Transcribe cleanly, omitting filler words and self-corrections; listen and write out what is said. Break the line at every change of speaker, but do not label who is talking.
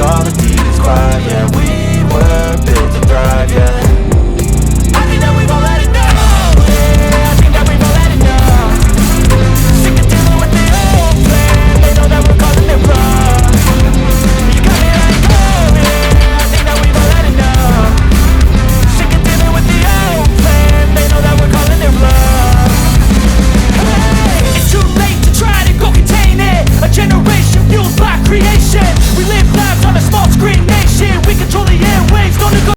all the demons quiet. Yeah, we were built to thrive, yeah. I think that we've all had enough. Yeah, I think that we've all had enough. Sick of dealing with the old plan. They know that we're calling it bluff. You got me like, oh yeah, I think that we've all had enough. Sick of dealing with the old plan. They know that we're calling it bluff. Hey, it's too late to try to go contain it. A generation fueled by creation.